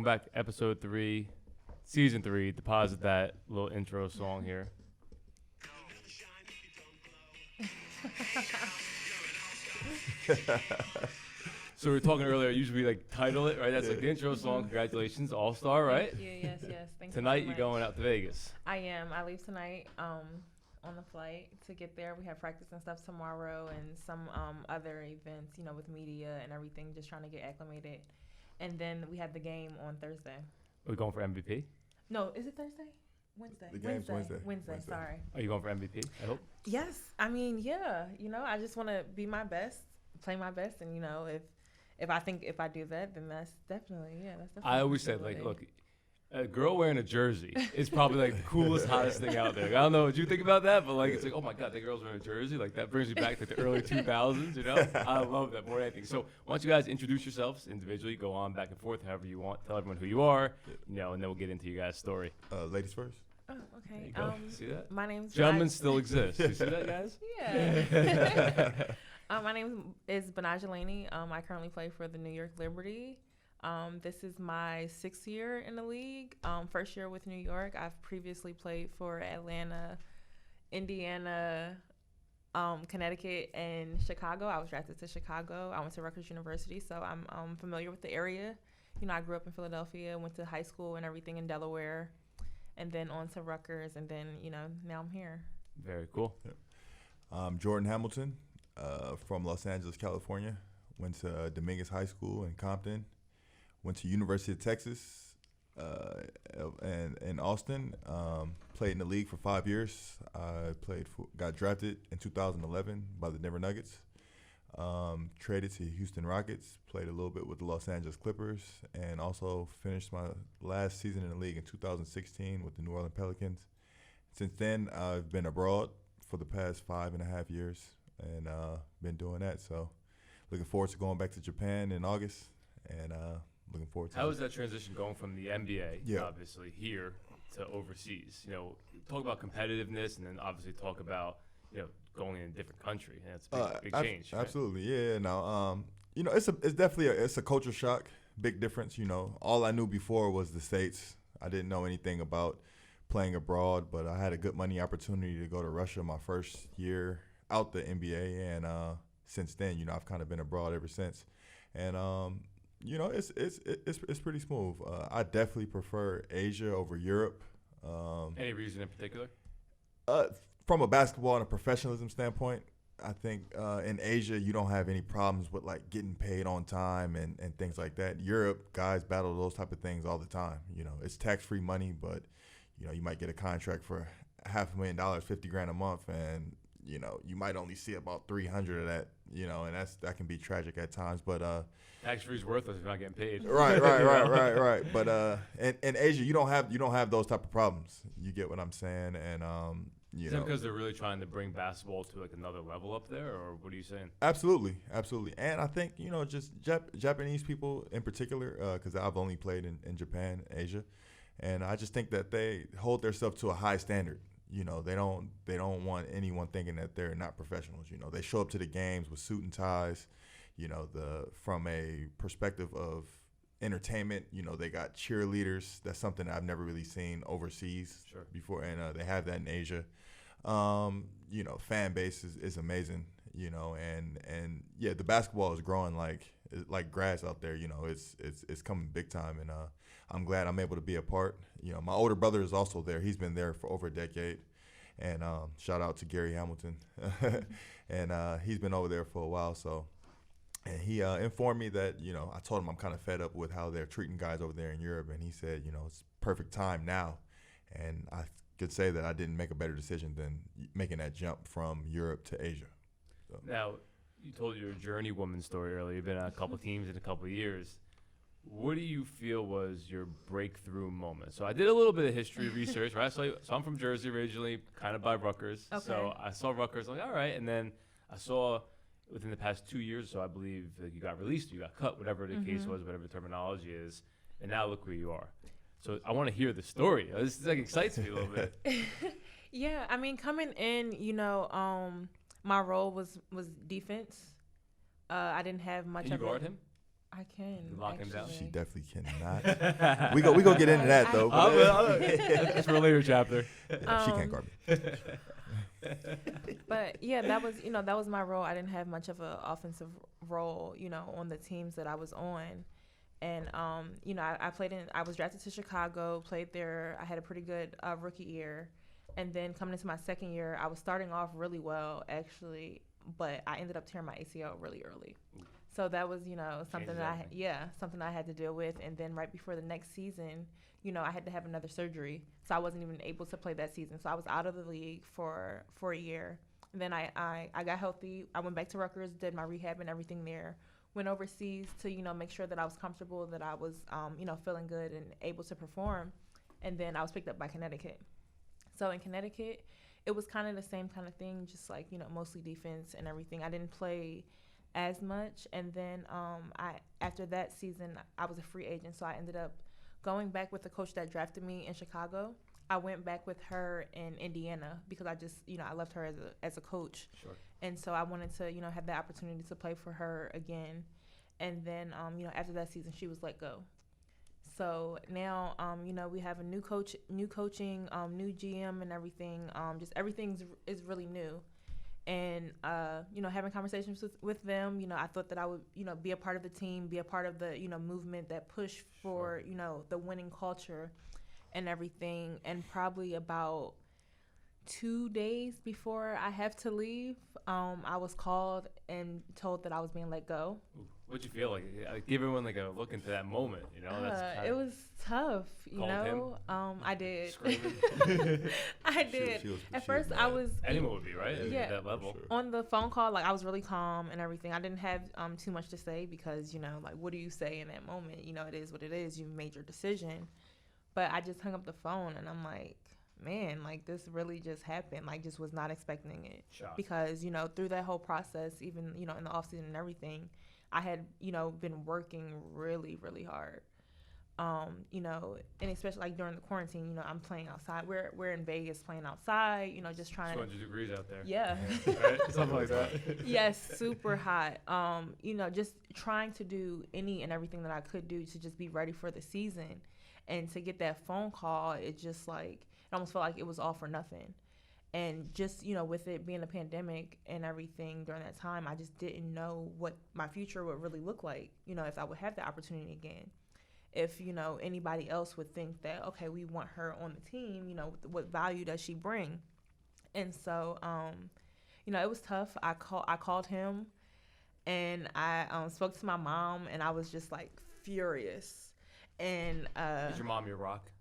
back, episode 3, season 3. Deposit that little intro song here. So we were talking earlier, usually we like title it, right? That's like the intro song. Congratulations, All-Star, right? Thank you. Yes. Thank you. Tonight so you're much. going out to Vegas. I am. I leave tonight on the flight to get there. We have practice and stuff tomorrow and some other events, with media and everything, just trying to get acclimated. And then we have the game on Thursday. Are we going for MVP? No, is it Thursday? Wednesday. The game's Wednesday. Wednesday, sorry. Are you going for MVP, I hope? Yes. I mean, yeah. I just want to be my best, play my best. And, if I do that, then that's definitely. I always said, like, look, a girl wearing a jersey is probably like the coolest, hottest thing out there. I don't know what you think about that, but like, it's like, oh my God, that girl's wearing a jersey. Like, that brings me back to the early 2000s, I love that more than anything. So why don't you guys introduce yourselves individually, go on back and forth however you want, tell everyone who you are, and then we'll get into your guys' story. Ladies first. Oh, okay. See that? My name's Gentlemen still exist. You see that, guys? Yeah. My name is Betnijah Laney. I currently play for the New York Liberty. This is my 6th year in the league. First year with New York. I've previously played for Atlanta, Indiana, Connecticut, and Chicago. I was drafted to Chicago. I went to Rutgers University, so I'm familiar with the area. I grew up in Philadelphia, went to high school and everything in Delaware, and then on to Rutgers, and then, now I'm here. Very cool. Yep. I'm Jordan Hamilton from Los Angeles, California. Went to Dominguez High School in Compton. Went to University of Texas and in Austin. Played in the league for 5 years. I got drafted in 2011 by the Denver Nuggets. Traded to Houston Rockets. Played a little bit with the Los Angeles Clippers, and also finished my last season in the league in 2016 with the New Orleans Pelicans. Since then, I've been abroad for the past 5.5 years, and been doing that. So, looking forward to going back to Japan in August, and looking forward to. How is that transition going from the NBA, obviously, here to overseas? Talk about competitiveness, and then obviously talk about, going in a different country. And it's a big change. Right? Absolutely, yeah. Now, it's definitely a culture shock, big difference. All I knew before was the States. I didn't know anything about playing abroad, but I had a good money opportunity to go to Russia my first year out the NBA, and since then, I've kind of been abroad ever since, and it's pretty smooth. I definitely prefer Asia over Europe. Any reason in particular? From a basketball and a professionalism standpoint, I think in Asia you don't have any problems with like getting paid on time and things like that. Europe, guys battle those type of things all the time. It's tax-free money, but you might get a contract for $500,000, $50,000 a month, and you might only see about 300 of that. And that can be tragic at times. But tax-free is worthless if you're not getting paid. Right. But in Asia, you don't have those type of problems. You get what I'm saying? And is that because they're really trying to bring basketball to like another level up there, or what are you saying? Absolutely. And I think just Japanese people in particular, because I've only played in Japan, Asia, and I just think that they hold themselves to a high standard. They don't want anyone thinking that they're not professionals. They show up to the games with suit and ties. From a perspective of entertainment, they got cheerleaders. That's something I've never really seen overseas before, and they have that in Asia. Fan base is amazing. And yeah, the basketball is growing like grass out there. It's coming big time, and I'm glad I'm able to be a part. My older brother is also there. He's been there for over a decade, and shout out to Gary Hamilton, and he's been over there for a while. So, and he informed me that I told him I'm kind of fed up with how they're treating guys over there in Europe, and he said it's perfect time now, and I could say that I didn't make a better decision than making that jump from Europe to Asia. So. Now, you told your journeywoman story earlier. You've been on a couple teams in a couple of years. What do you feel was your breakthrough moment? So I did a little bit of history research, right? So I'm from Jersey originally, kind of by Rutgers. Okay. So I saw Rutgers, like, all right. And then I saw within the past 2 years or so, I believe that you got released, you got cut, whatever the case was, whatever the terminology is. And now look where you are. So I want to hear the story. This excites me a little bit. Yeah, I mean, coming in, my role was defense. I didn't have much Can you of guard it. him? I can. Lock him down? She definitely cannot. we go get into that though. That's for a later chapter. Yeah, she can't guard me. But yeah, that was my role. I didn't have much of an offensive role, on the teams that I was on. And, I was drafted to Chicago, played there. I had a pretty good rookie year. And then coming into my second year, I was starting off really well, actually, but I ended up tearing my ACL really early. So that was, something something I had to deal with. And then right before the next season, I had to have another surgery. So I wasn't even able to play that season. So I was out of the league for a year. And then I got healthy. I went back to Rutgers, did my rehab and everything there. Went overseas to, make sure that I was comfortable, that I was, feeling good and able to perform. And then I was picked up by Connecticut. So in Connecticut, it was kind of the same kind of thing, just like, mostly defense and everything. I didn't play as much. And then after that season, I was a free agent. So I ended up going back with the coach that drafted me in Chicago. I went back with her in Indiana because I just, I loved her as a coach. Sure. And so I wanted to, have the opportunity to play for her again. And then, after that season, she was let go. So now, we have a new coach, new coaching, new GM and everything. Just everything is really new. And, having conversations with them, I thought that I would, be a part of the team, be a part of the, movement that push for, the winning culture and everything. And probably about 2 days before I have to leave, I was called and told that I was being let go. What'd you feel like? Give everyone like a look into that moment, It was tough, him? I did. Screaming. I did. At first, I was. Anyone would be, right? Yeah. At that level. Sure. On the phone call, I was really calm and everything. I didn't have too much to say because, what do you say in that moment? It is what it is. You made your decision. But I just hung up the phone and I'm like, man, this really just happened. Just was not expecting it. Shock. Because, through that whole process, even, in the off season and everything, I had, been working really, really hard. And especially during the quarantine, I'm playing outside. We're in Vegas playing outside, just trying 200 degrees out there. Yeah. Right? Something like that. Yes, super hot. Just trying to do any and everything that I could do to just be ready for the season. And to get that phone call, it just it almost felt like it was all for nothing. And just, with it being a pandemic and everything during that time, I just didn't know what my future would really look like, if I would have the opportunity again. If, anybody else would think that, okay, we want her on the team, what value does she bring? And so, it was tough. I called him and I spoke to my mom and I was just furious. And is your mom your rock?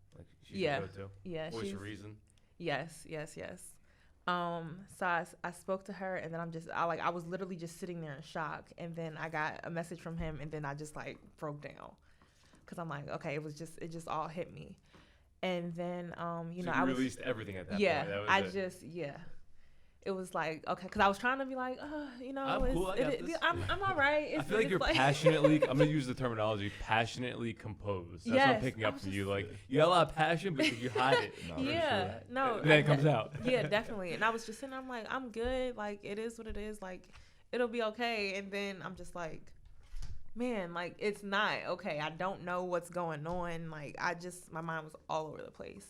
She's yeah, your go-to? Yeah. What was your reason? Yes. So I spoke to her and then I was literally just sitting there in shock. And then I got a message from him and then I just broke down because I'm like, okay, it just all hit me. And then, so I released everything at that point. Yeah. It was okay, because I was trying to be I'm cool. I'm all right. I feel like you're passionately, I'm going to use the terminology, passionately composed. That's what I'm picking up from you. You got a lot of passion, but you hide it. No. And then it comes out. Yeah, definitely. And I was just sitting there, I'm I'm good. It is what it is. It'll be okay. And then I'm just man, it's not okay. I don't know what's going on. My mind was all over the place.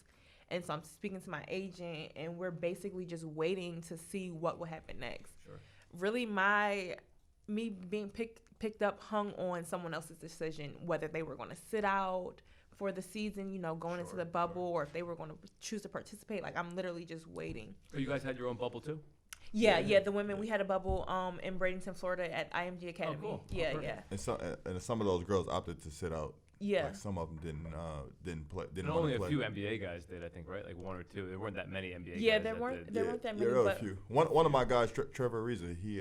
And so I'm speaking to my agent, and we're basically just waiting to see what will happen next. Sure. Really, me being picked up hung on someone else's decision, whether they were going to sit out for the season, going into the bubble, or if they were going to choose to participate. I'm literally just waiting. So you guys had your own bubble too? Yeah. The women, we had a bubble in Bradenton, Florida at IMG Academy. Oh, cool. Yeah. And some of those girls opted to sit out. Yeah. Some of them didn't play. And only a few NBA guys did, I think, right? One or two. There weren't that many NBA guys. Yeah, there weren't that many. There were a few. One of my guys, Trevor Ariza, he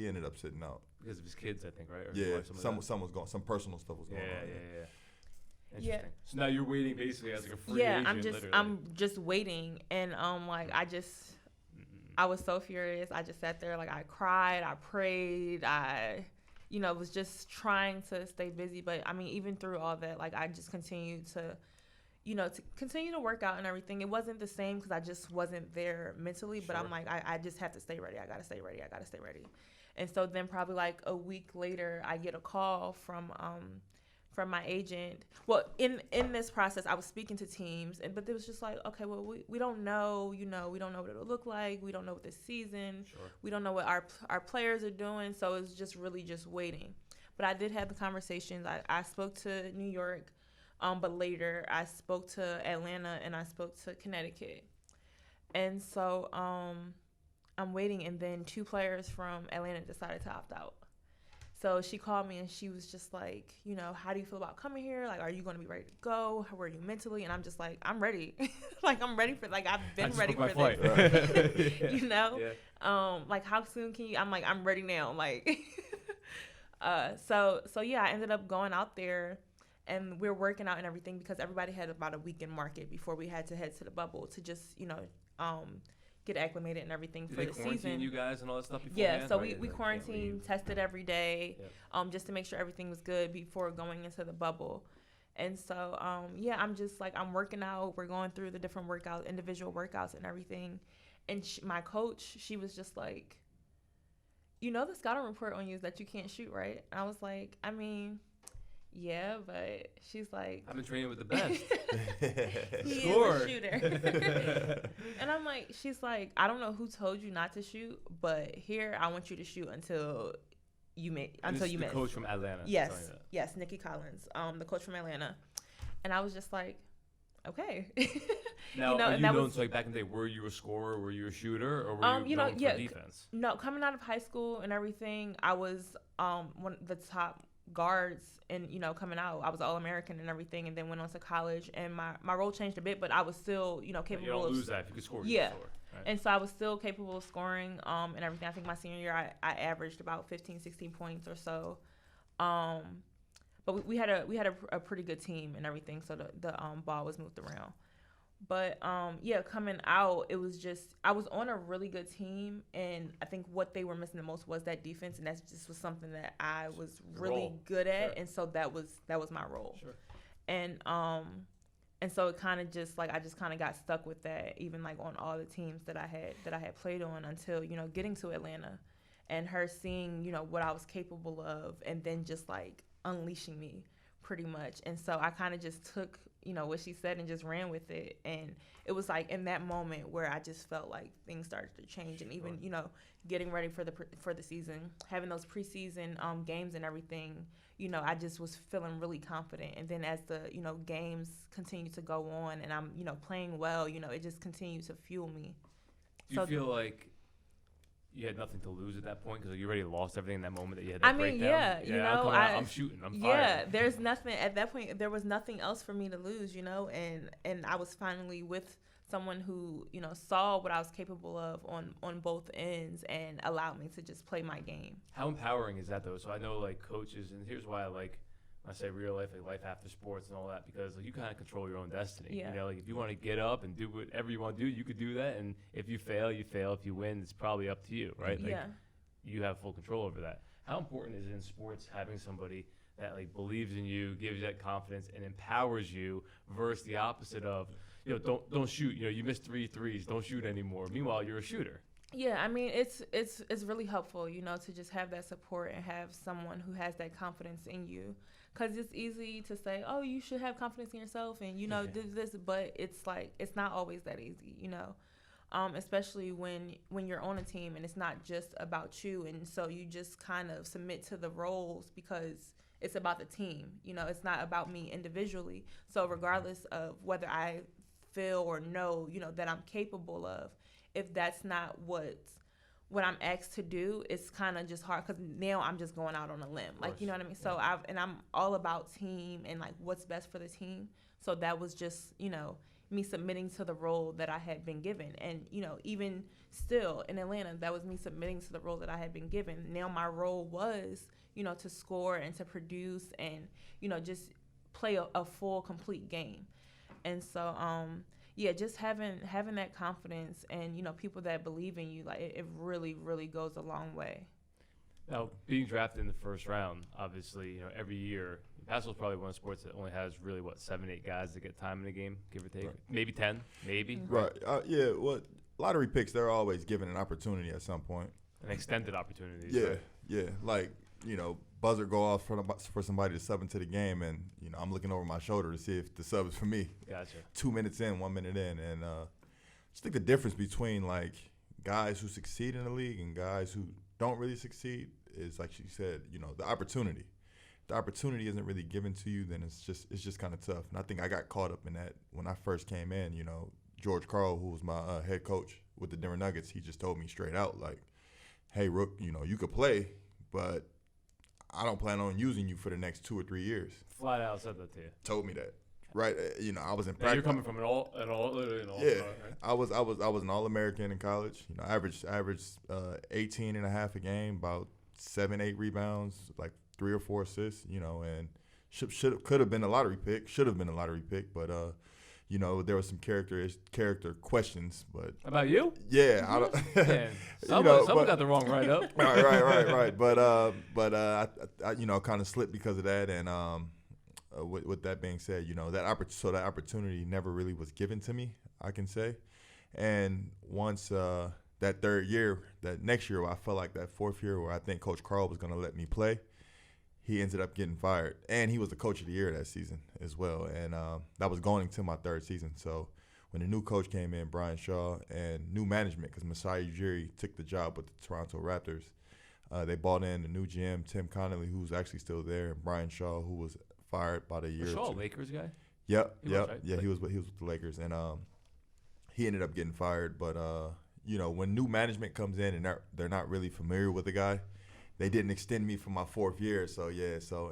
ended up sitting out because of his kids, I think, right? Or some was going. Some personal stuff was going on. Yeah. Interesting. So now you're waiting basically as a free agent. I'm just waiting, and I was so furious. I just sat there, I cried, I prayed, was just trying to stay busy. But even through all that, I just continued to, to continue to work out and everything. It wasn't the same because I just wasn't there mentally, but I'm like, I just have to stay ready. I got to stay ready. I got to stay ready. And so then probably like a week later, I get a call from my agent. Well, in this process, I was speaking to teams, but it was just like, okay, well, we don't know, we don't know what it'll look like. We don't know what this season. Sure. We don't know what our players are doing. So it's just really just waiting. But I did have the conversations. I spoke to New York, but later I spoke to Atlanta and I spoke to Connecticut. And so I'm waiting, and then 2 players from Atlanta decided to opt out. So she called me and she was just like, how do you feel about coming here? Like, are you going to be ready to go? How are you mentally? And I'm just like, I'm ready. Like, I'm ready for, like, I've been ready for this. Yeah. Like, how soon can you? I'm like, I'm ready now. Like, so yeah, I ended up going out there, and we're working out and everything because everybody had about a weekend market before we had to head to the bubble to just, get acclimated and everything for the season. Did they quarantine you guys and all that stuff beforehand? Yeah, so we quarantined, tested every day, just to make sure everything was good before going into the bubble. And so, I'm just like, I'm working out. We're going through the different workouts, individual workouts and everything. And my coach, she was just like, the scouting report on you is that you can't shoot, right? And I was like, I mean, yeah, but she's like, I've been training with the best. He is a shooter. And I'm like, she's like, I don't know who told you not to shoot, but here I want you to shoot until you miss. The coach from Atlanta. Yes, Nikki Collins, the coach from Atlanta. And I was just like, okay. Now, are you known to, like, back in the day, were you a scorer, were you a shooter, or were you known for defense? No, coming out of high school and everything, I was one of the top guards, and coming out, I was All-American and everything, and then went on to college, and my role changed a bit, but I was still capable. You don't lose that if you could score. Right? And so I was still capable of scoring and everything. I think my senior year I averaged about 15, 16 points or so, but we had a pretty good team and everything, so the ball was moved around. But coming out, it was just, I was on a really good team, and I think what they were missing the most was that defense, and that just was something that I was really good at, and so that was my role. Sure. And so it kind of just like, I just kind of got stuck with that, even like on all the teams that I had played on until getting to Atlanta, and her seeing what I was capable of, and then just like unleashing me pretty much. And so I kind of just took what she said and just ran with it. And it was like in that moment where I just felt like things started to change. And even, getting ready for the season, having those preseason games and everything, I just was feeling really confident. And then as the, games continue to go on and I'm, playing well, it just continued to fuel me. Do you feel like you had nothing to lose at that point because you already lost everything in that moment that you had that breakdown? I'm shooting. I'm firing. Yeah, there's nothing at that point. There was nothing else for me to lose, and I was finally with someone who saw what I was capable of on both ends and allowed me to just play my game. How empowering is that though? So I know like coaches, and here's why I like when I say real life, like life after sports and all that, because like you kind of control your own destiny. Yeah. Like if you want to get up and do whatever you want to do, you could do that. And if you fail, you fail. If you win, it's probably up to you, right? Like, you have full control over that. How important is it in sports having somebody that like believes in you, gives you that confidence, and empowers you, versus the opposite of, don't shoot. You missed 3 threes. Don't shoot anymore. Meanwhile, you're a shooter. Yeah, I mean, it's really helpful, to just have that support and have someone who has that confidence in you. Because it's easy to say, oh, you should have confidence in yourself and, do this. But it's like, it's not always that easy, especially when you're on a team and it's not just about you. And so you just kind of submit to the roles because it's about the team. It's not about me individually. So regardless of whether I feel or know, that I'm capable of, if that's not what I'm asked to do, it's kind of just hard because now I'm just going out on a limb. Like, you know what I mean? So I'm all about team and like what's best for the team. So that was just, me submitting to the role that I had been given. And, even still in Atlanta, that was me submitting to the role that I had been given. Now my role was, to score and to produce and, just play a full, complete game. And so, just having that confidence and, people that believe in you, like it really, really goes a long way. Now, being drafted in the first round, obviously, every year, basketball is probably one of the sports that only has really, 7, 8 guys that get time in the game, give or take. Right. Maybe 10, maybe. Right. Yeah. Well, lottery picks, they're always given an opportunity at some point. An extended opportunity. Yeah. Right? Yeah. Like, buzzer go off for somebody to sub into the game, and, I'm looking over my shoulder to see if the sub is for me. Gotcha. 2 minutes in, 1 minute in. And just think the difference between, like, guys who succeed in the league and guys who don't really succeed is, like she said, the opportunity. The opportunity isn't really given to you, then it's just kind of tough. And I think I got caught up in that when I first came in. George Karl, who was my head coach with the Denver Nuggets, he just told me straight out, like, hey, Rook, you could play, but I don't plan on using you for the next 2 or 3 years. Flat out said that to you. Told me that. Right, I was in Now practice. you're coming from an all Yeah, right? I was an All-American in college. Averaged 18 and a half a game, about 7, 8 rebounds, like 3 or 4 assists. And could have been a lottery pick. Should have been a lottery pick, but there was some character questions. But about you? Yeah, I don't. Man, someone got the wrong write up. right. But I kind of slipped because of that, and with that being said, that opportunity never really was given to me, I can say. And once that next year, I felt like that fourth year where I think Coach Karl was going to let me play, he ended up getting fired. And he was the coach of the year that season as well. And that was going into my third season. So when the new coach came in, Brian Shaw, and new management, because Masai Ujiri took the job with the Toronto Raptors, they bought in the new GM, Tim Connolly, who's actually still there, and Brian Shaw, who was fired about a year Was or Shaw two. a Lakers guy? Yep. Right? Yeah, he was with the Lakers, and he ended up getting fired. But when new management comes in and they're not really familiar with the guy, they didn't extend me for my fourth year. So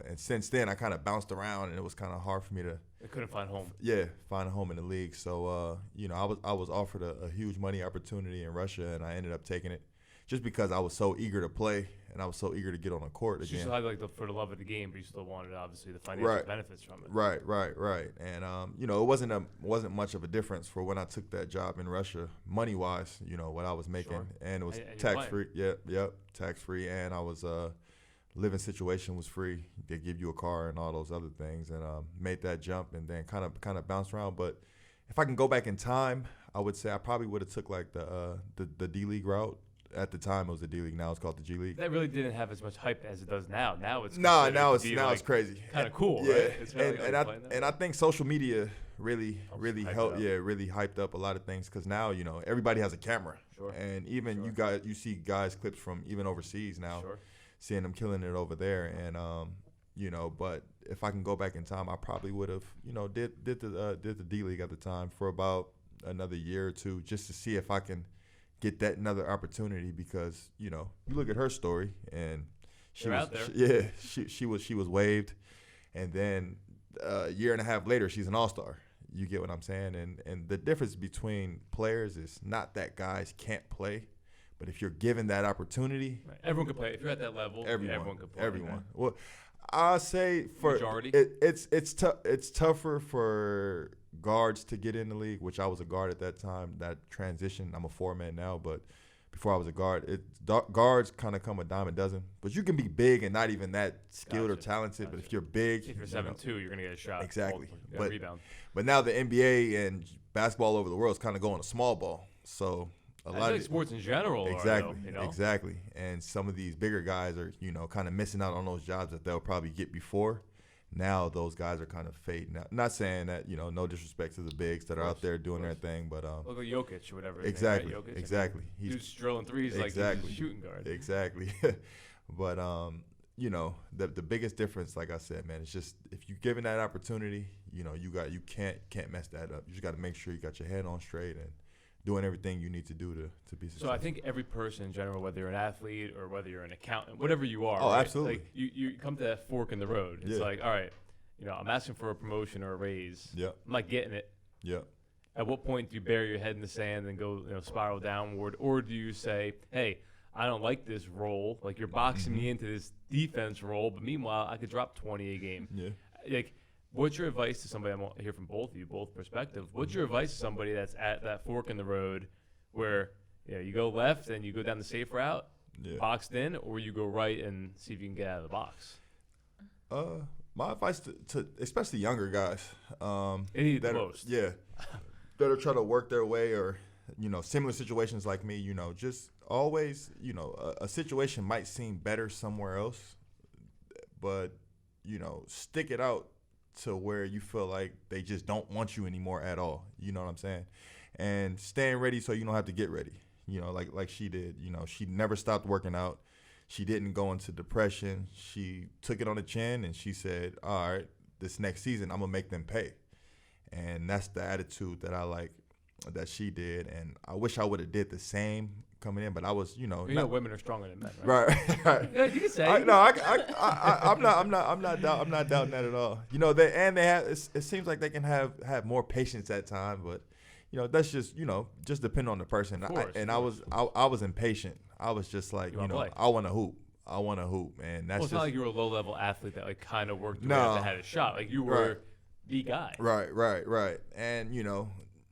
and since then I kind of bounced around, and it was kind of hard for me to. They couldn't find home. Yeah, find a home in the league. So I was offered a huge money opportunity in Russia, and I ended up taking it, just because I was so eager to play and I was so eager to get on the court again. You still had for the love of the game, but you still wanted obviously the financial benefits from it. Right. And it wasn't much of a difference for when I took that job in Russia, money wise. What I was making, Sure. and it was And tax free. Yep, tax free, and I was living situation was free. They give you a car and all those other things, and made that jump, and then kind of bounced around. But if I can go back in time, I would say I probably would have took like the D League route. At the time, it was the D League. Now it's called the G League. That really didn't have as much hype as it does now. Now it's it's crazy. Kind of cool, yeah. right? It's And I think social media really helped. Yeah, really hyped up a lot of things, because now everybody has a camera. Sure. And even you see guys clips from even overseas now, Sure. seeing them killing it over there. And but if I can go back in time, I probably would have did the D League at the time for about another year or two, just to see if I can get that another opportunity, because you look at her story, and she was out there. she was waived, and then a year and a half later she's an all-star. You get what I'm saying? And the difference between players is not that guys can't play, but if you're given that opportunity, Right. Everyone can play. If you're at that level, everyone can play. Everyone. Right? Well, I say for Majority? it's tougher for guards to get in the league, which I was a guard at that time. That transition, I'm a 4-man now, but before I was a guard, guards kind of come a dime a dozen. But you can be big and not even that skilled or talented. But if you're big, if you're 7'2", you're gonna get a shot. Exactly. But rebound. But now the NBA and basketball all over the world is kind of going to small ball. So a I lot think of sports in general. Exactly. And some of these bigger guys are kind of missing out on those jobs that they'll probably get before. Now those guys are kind of fading out. Not saying that no disrespect to the bigs that are out there doing their thing, but look at Jokic or whatever. Exactly, Name, right? exactly. He's drilling threes like he's a shooting guard. Exactly. But the biggest difference, like I said, man, it's just if you're given that opportunity, you can't mess that up. You just got to make sure you got your head on straight and doing everything you need to do to be successful. So I think every person in general, whether you're an athlete or whether you're an accountant, whatever you are, oh, right? absolutely. Like you come to that fork in the road. It's like, all right, I'm asking for a promotion or a raise. Yeah. I'm not getting it. Yeah. At what point do you bury your head in the sand and go, spiral downward, or do you say, hey, I don't like this role. Like you're boxing me into this defense role, but meanwhile I could drop 20 a game. Yeah. Like, what's your advice to somebody? I want to hear from both of you, both perspectives. What's your advice to somebody that's at that fork in the road, where you go left and you go down the safe route, boxed in, or you go right and see if you can get out of the box? My advice to especially younger guys, They need the most. That are trying to work their way, or similar situations like me. Just always, a situation might seem better somewhere else, but stick it out to where you feel like they just don't want you anymore at all. You know what I'm saying? And staying ready so you don't have to get ready. Like she did. She never stopped working out. She didn't go into depression. She took it on the chin and she said, all right, this next season, I'm going to make them pay. And that's the attitude that I like that she did. And I wish I would have did the same coming in, but I was, women are stronger than men, right? Right. Yeah, you can say. I'm not doubting that at all. It seems like they can have more patience at times, but that's just depend on the person. I was impatient. I was just like, I want to hoop. And that's it's not like you were a low-level athlete that kind of worked no, that had a shot. Like you were the guy. Right. And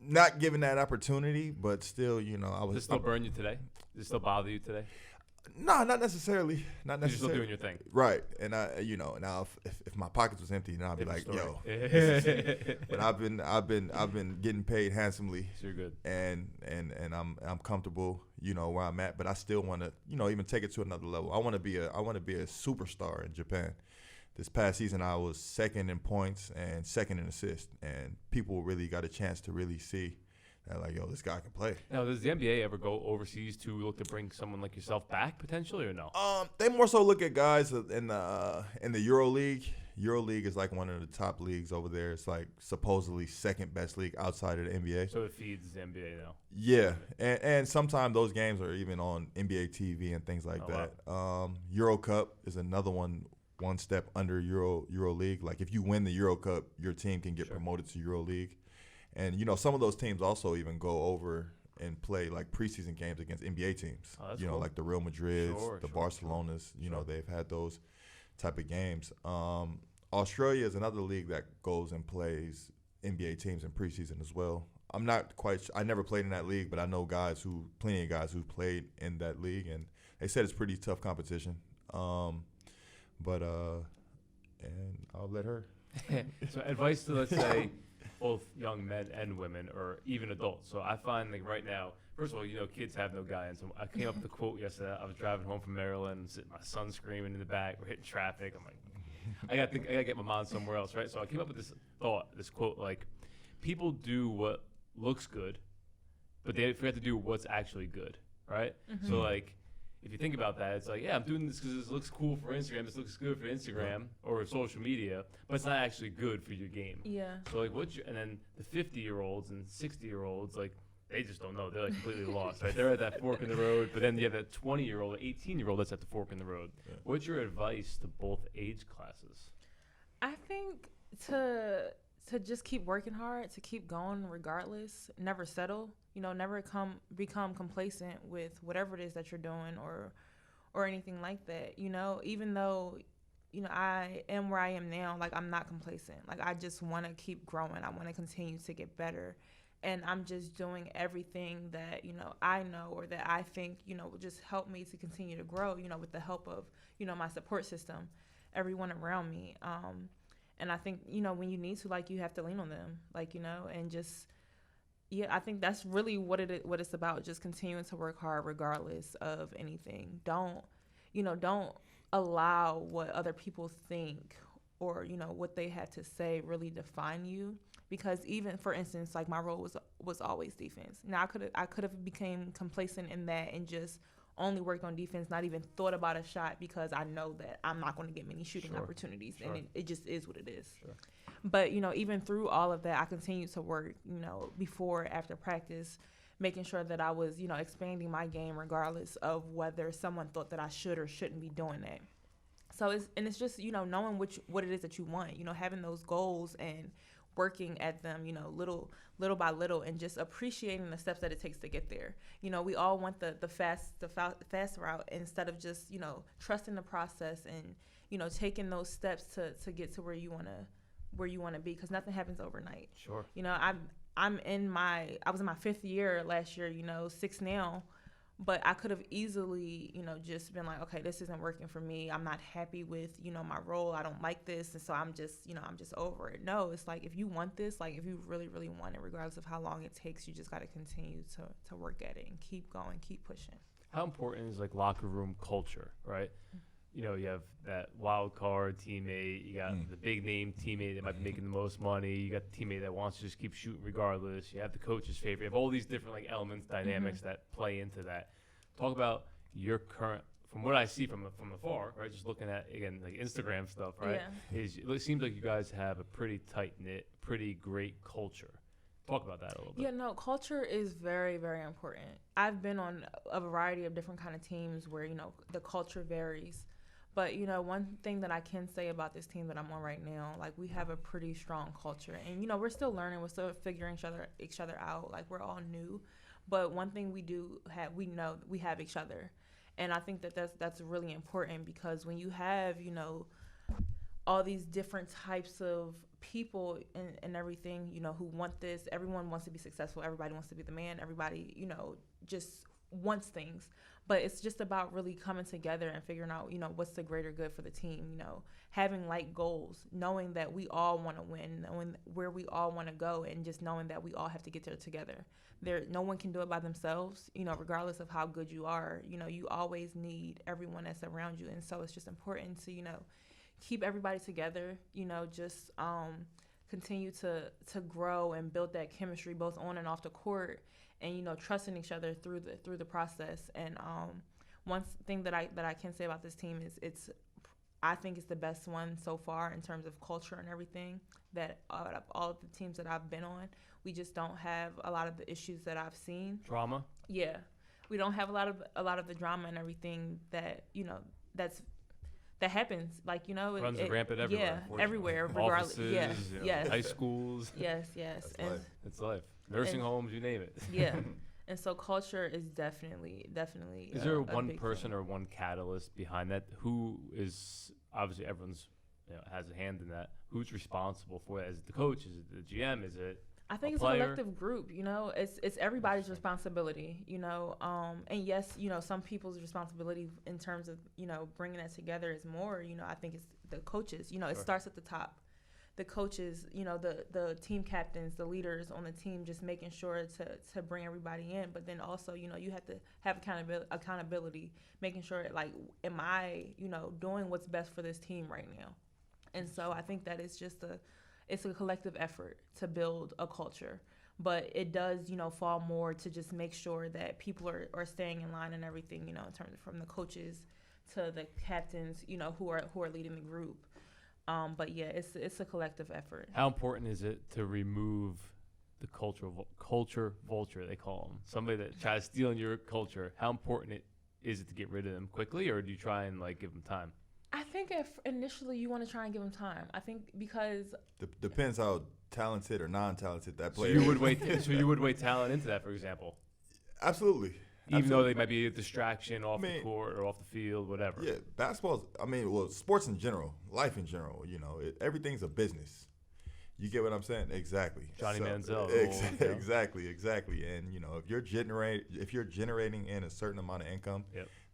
not given that opportunity, but still, I was. Does it still burn you today? Does it still bother you today? No, not necessarily. You're still doing your thing. Right. And now if my pockets was empty, then I'd be like, yo. But I've been getting paid handsomely. So you're good. And I'm comfortable, where I'm at, but I still want to, even take it to another level. I want to be a superstar in Japan. This past season, I was second in points and second in assists, and people really got a chance to really see that, like, yo, this guy can play. Now, does the NBA ever go overseas to look to bring someone like yourself back potentially, or no? They more so look at guys in the Euro League. Euro League is like one of the top leagues over there. It's like supposedly second best league outside of the NBA. So it feeds the NBA now. Yeah, and sometimes those games are even on NBA TV and things like that. Wow. Euro Cup is another one step under Euro League. Like if you win the Euro Cup, your team can get promoted to Euro League. And some of those teams also even go over and play like preseason games against NBA teams. Oh, cool. Like the Real Madrids, the Barcelonas. They've had those type of games. Australia is another league that goes and plays NBA teams in preseason as well. I'm not quite. I never played in that league, but I know plenty of guys who played in that league, and they said it's pretty tough competition. And I'll let her. So advice to, let's say, both young men and women, or even adults. So I find like right now, first of all, kids have no guidance. So I came up with a quote yesterday. I was driving home from Maryland, my son's screaming in the back. We're hitting traffic. I'm like, I gotta get my mind somewhere else, right? So I came up with this quote, like, people do what looks good, but they forget to do what's actually good, right? Mm-hmm. So like, if you think about that, it's like, yeah, I'm doing this because this looks cool for Instagram. This looks good for Instagram or social media, but it's not actually good for your game. Yeah. So like, and then the 50-year-olds and 60-year-olds, like, they just don't know. They're like completely lost, right? They're at that fork in the road, but then you have that 20-year-old, 18-year-old that's at the fork in the road. Yeah. What's your advice to both age classes? I think to just keep working hard, to keep going regardless, never settle, never become complacent with whatever it is that you're doing or anything like that, even though, I am where I am now, like, I'm not complacent. Like, I just want to keep growing. I want to continue to get better. And I'm just doing everything that, I know or that I think, will just help me to continue to grow, with the help of, my support system, everyone around me. And I think, when you need to, like, you have to lean on them, like, and just, I think that's really what it's about, just continuing to work hard regardless of anything. Don't allow what other people think or, what they had to say really define you. Because even, for instance, like, my role was always defense. Now, I could have became complacent in that and just only worked on defense, not even thought about a shot, because I know that I'm not going to get many shooting opportunities, and it just is what it is. Sure. But, even through all of that, I continued to work, before, after practice, making sure that I was, expanding my game regardless of whether someone thought that I should or shouldn't be doing that. So it's just, knowing what it is that you want, having those goals and working at them, little by little, and just appreciating the steps that it takes to get there. We all want the fast route, instead of just, trusting the process and, taking those steps to get to where you want to be, because nothing happens overnight. Sure. I was in my 5th year last year, 6 now, But I could have easily, just been like, okay, this isn't working for me. I'm not happy with, my role. I don't like this. And so I'm just over it. No, it's like, if you want this, like if you really, really want it, regardless of how long it takes, you just got to continue to work at it and keep going, keep pushing. How important is like locker room culture, right? You have that wild card teammate. You got the big name teammate that might be making the most money. You got the teammate that wants to just keep shooting regardless. You have the coach's favorite. You have all these different like elements, dynamics that play into that. Talk about your current, from what I see from afar, right? Just looking at, again, like Instagram stuff, right? Yeah. It seems like you guys have a pretty tight knit, pretty great culture. Talk about that a little bit. Yeah, no, culture is very, very important. I've been on a variety of different kind of teams where, the culture varies. But, one thing that I can say about this team that I'm on right now, like, we have a pretty strong culture. And, we're still learning. We're still figuring each other out. Like, we're all new. But one thing we do have, we know we have each other. And I think that's really important, because when you have, all these different types of people and everything, who want this, everyone wants to be successful. Everybody wants to be the man. Everybody, just wants things. But it's just about really coming together and figuring out, what's the greater good for the team, having like goals, knowing that we all want to win, knowing where we all want to go, and just knowing that we all have to get there together. No one can do it by themselves, regardless of how good you are. You always need everyone that's around you. And so it's just important to, keep everybody together, just continue to grow and build that chemistry both on and off the court, and trusting each other through the process. And one thing that I can say about this team is I think it's the best one so far in terms of culture and everything, that out of all of the teams that I've been on, we just don't have a lot of the issues that I've seen. Drama? Yeah. We don't have a lot of the drama and everything that, that happens. Like, runs rampant everywhere. Yeah, everywhere. Regardless. Offices, Yeah. Yes. High schools. Yes. It's life. Nursing homes, you name it. Yeah. And so culture is definitely. Is there one big person thing. or one catalyst behind that? Who is, obviously everyone's has a hand in that. Who's responsible for it? Is it the coach? Is it the GM? Is it I think a it's player? a collective group, it's everybody's responsibility, and yes, some people's responsibility in terms of, bringing that together is more, I think it's the coaches, it starts at the top. The coaches, the team captains, the leaders on the team, just making sure to bring everybody in. But then also, you have to have accountability, making sure, like, am I, doing what's best for this team right now? And so I think that it's just it's a collective effort to build a culture. But it does, fall more to just make sure that people are staying in line and everything, in terms of from the coaches to the captains, who are leading the group. But yeah, it's a collective effort. How important is it to remove the culture vulture, they call them, somebody that tries stealing your culture? How important is it to get rid of them quickly, or do you try and like give them time? I think if initially you want to try and give them time. I think because depends how talented or non-talented that player. So you would weigh talent into that, for example. Absolutely. Even though they might be a distraction off the court or off the field, whatever. Yeah, sports in general, life in general, everything's a business. You get what I'm saying? Exactly. Johnny Manziel. Exactly. And if you're generating in a certain amount of income,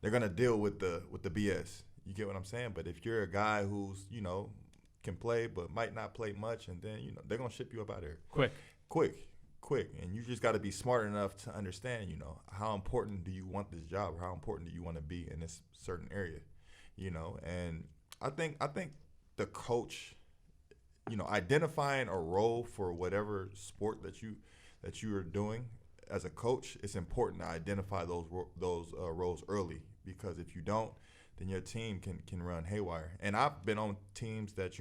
they're gonna deal with the BS. You get what I'm saying? But if you're a guy who's can play but might not play much, and then they're gonna ship you up out of here quick, and you just got to be smart enough to understand, how important do you want this job, or how important do you want to be in this certain area, And I think the coach, identifying a role for whatever sport that you are doing as a coach, it's important to identify those roles early, because if you don't, then your team can run haywire. And I've been on teams that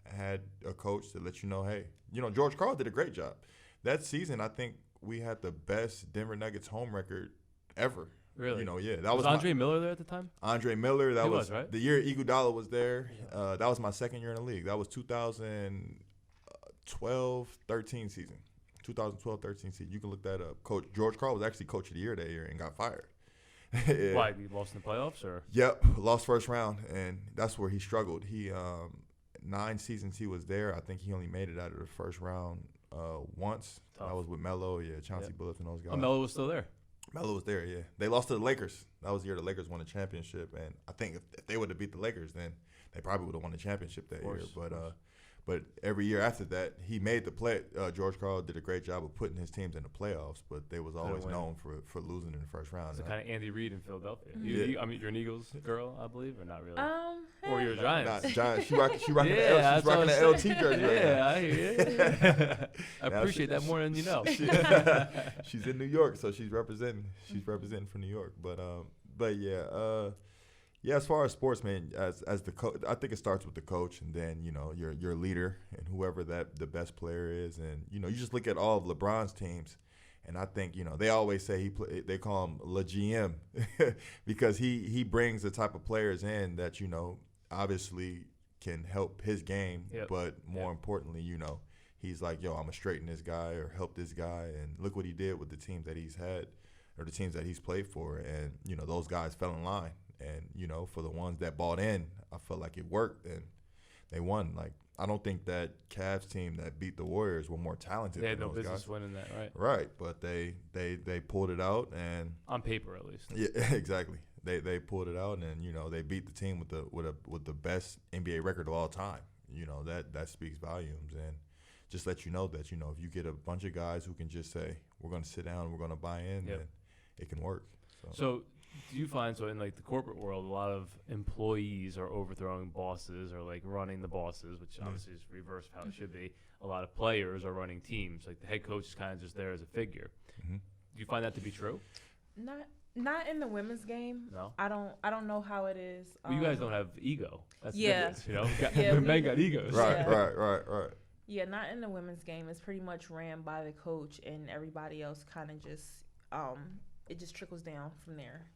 had a coach that let hey, George Karl did a great job. That season, I think we had the best Denver Nuggets home record ever. Really? That was Andre Miller there at the time? Andre Miller. That was right? The year Iguodala was there. That was my second year in the league. That was 2012-13 season. 2012-13 season. You can look that up. Coach George Karl was actually coach of the year that year and got fired. Yeah. Why? You lost in the playoffs, or? Yep, lost first round, and that's where he struggled. He 9 seasons he was there. I think he only made it out of the first round once. Tough. That was with Melo, Chauncey Billups and those guys. Oh, Melo was still there. Melo was there, yeah. They lost to the Lakers. That was the year the Lakers won the championship, and I think if they would have beat the Lakers, then they probably would have won the championship that year. But every year after that, he made the play. George Karl did a great job of putting his teams in the playoffs, but they was always known for losing in the first round. It's kind of Andy Reid in Philadelphia. Yeah. I mean, you're an Eagles girl, I believe, or not really? Or you're a Giants? Nah, Giants. She rocking she's rocking the LT jersey. Yeah, I hear you. I appreciate that more than you know. She's in New York, so she's representing. She's representing for New York. But yeah. Yeah, as far as sports, man, as the coach, I think it starts with the coach, and then your leader and whoever the best player is, and you just look at all of LeBron's teams, and I think they always say they call him Le GM because he brings the type of players in that obviously can help his game, but more importantly, he's like, yo, I'm gonna straighten this guy or help this guy, and look what he did with the teams that he's had or the teams that he's played for, and those guys fell in line. And, for the ones that bought in, I felt like it worked and they won. Like, I don't think that Cavs team that beat the Warriors were more talented they had than no those business guys. winning that, right? Right, but they pulled it out. And on paper, at least. Yeah, exactly. They pulled it out, and, they beat the team with the best NBA record of all time. That speaks volumes. And just let you know that, if you get a bunch of guys who can just say, we're going to sit down, we're going to buy in, then it can work. So do you find, in like the corporate world, a lot of employees are overthrowing bosses or like running the bosses, which obviously is reverse of how it should be. A lot of players are running teams. Like the head coach is kind of just there as a figure. Mm-hmm. Do you find that to be true? Not in the women's game. No. I don't know how it is. Well, you guys don't have ego. That's the difference, men got egos. Right. Yeah, not in the women's game. It's pretty much ran by the coach, and everybody else kind of just it just trickles down from there,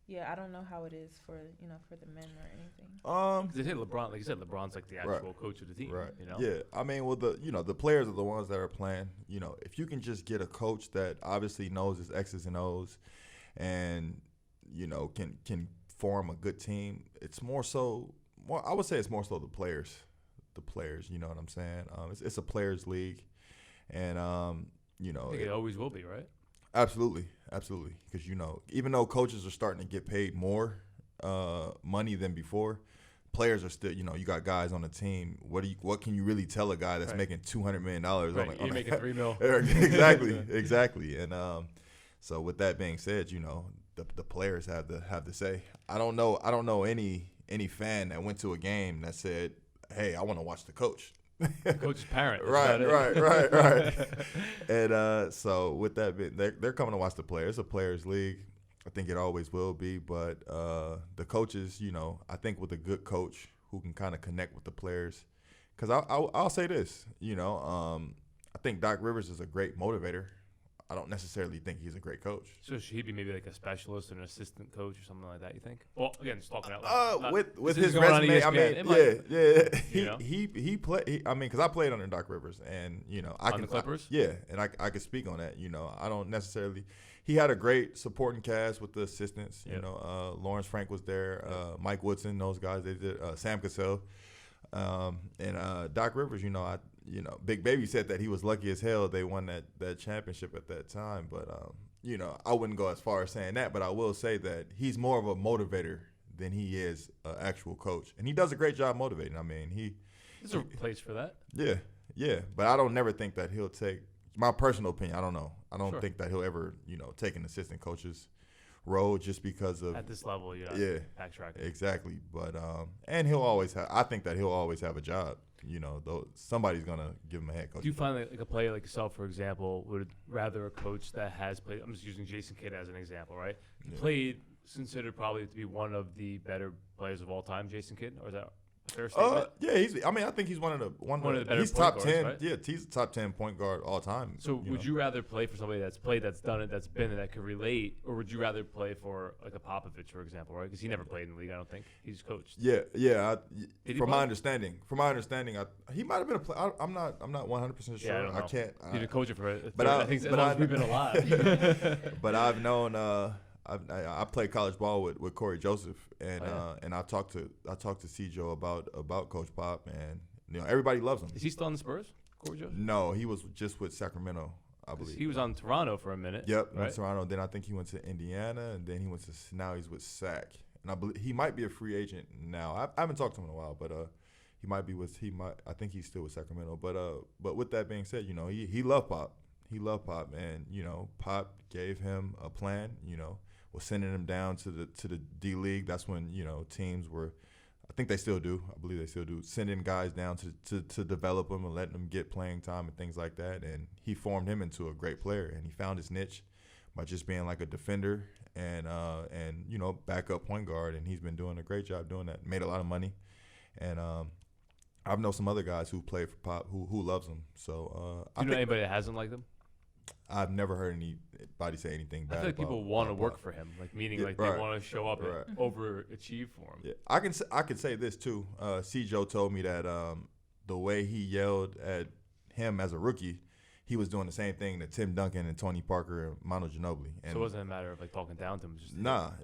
Yeah, I don't know how it is for the men or anything. They say LeBron, like you said, LeBron's like the actual coach of the team. Right. Yeah, I mean, well, the players are the ones that are playing. If you can just get a coach that obviously knows his X's and O's, and can form a good team, it's more so. I would say it's more so the players. You know what I'm saying? It's a players' league, and I think it always will be, right? Absolutely. Because even though coaches are starting to get paid more money than before, players are still. You got guys on the team. What can you really tell a guy that's making $200 million? Right. You're making $3 million. Exactly. And so with that being said, the players have the say. I don't know any fan that went to a game that said, "Hey, I want to watch the coach." Coach's parent. Right. And so with that, they're coming to watch the players. It's a players' league. I think it always will be. But the coaches, I think with a good coach who can kind of connect with the players, because I'll say this, I think Doc Rivers is a great motivator. I don't necessarily think he's a great coach. So should he be maybe like a specialist or an assistant coach or something like that, you think? Well, again, just talking out loud. With his resume, I mean, yeah. He played. I mean, because I played under Doc Rivers, and I can the Clippers. And I can speak on that. I don't necessarily. He had a great supporting cast with the assistants. Lawrence Frank was there, Mike Woodson, those guys. They did Sam Cassell, and Doc Rivers. Big Baby said that he was lucky as hell they won that championship at that time. But, I wouldn't go as far as saying that. But I will say that he's more of a motivator than he is an actual coach. And he does a great job motivating. I mean, there's a place for that. Yeah. But I don't never think that he'll take – my personal opinion, I don't know. I don't think that he'll ever, take an assistant coach's role just because of – at this level, backtracking. Exactly. But and he'll always have – I think that he'll always have a job. Though somebody's gonna give him a head coach. Do you find like a player like yourself, for example, would rather a coach that has played? I'm just using Jason Kidd as an example, right? Played, considered probably to be one of the better players of all time, Jason Kidd, or is that a fair statement? Yeah, I think he's one of the better. He's top 10. Right? Yeah, he's a top 10 point guard all time. So would you rather play for somebody that's played, that's done it, that's been it, that could relate, or would you rather play for like a Popovich, for example, right? Because he never played in the league, I don't think. He's coached. Yeah. From my understanding, he might have been a player. I'm not 100% sure. I can't. You didn't coach it for it. I think as long as we've been alive. But I've known. I played college ball with Corey Joseph, and and I talked to C-Joe about Coach Pop, and everybody loves him. Is he still on the Spurs, Corey Joseph? No, he was just with Sacramento. I believe. He was on Toronto for a minute. Yep, right? Toronto. Then I think he went to Indiana, and then he went to now he's with SAC, and I believe he might be a free agent now. I haven't talked to him in a while, but he might be with I think he's still with Sacramento. But with that being said, he loved Pop. He loved Pop, and Pop gave him a plan. Was sending him down to the D League. That's when teams were. I think they still do. I believe they still do. Sending guys down to develop them and letting them get playing time and things like that. And he formed him into a great player. And he found his niche by just being like a defender and backup point guard. And he's been doing a great job doing that. Made a lot of money. And I've known some other guys who played for Pop who loves him. So Do you know anybody that hasn't liked him? I've never heard anybody say anything bad. I feel like people want to work for him, meaning they want to show up and overachieve for him. Yeah, I can say this too. C. Joe told me that the way he yelled at him as a rookie, he was doing the same thing to Tim Duncan and Tony Parker and Manu Ginobili. And so it wasn't a matter of talking down to him.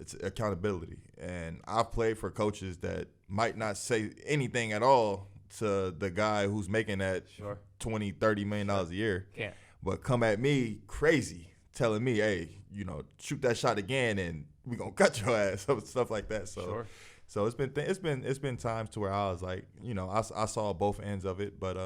It's accountability. And I've played for coaches that might not say anything at all to the guy who's making that $20-30 million a year. Can't. But come at me crazy, telling me, hey, shoot that shot again, and we gonna cut your ass, stuff like that. So, so it's been times to where I was like, I saw both ends of it. But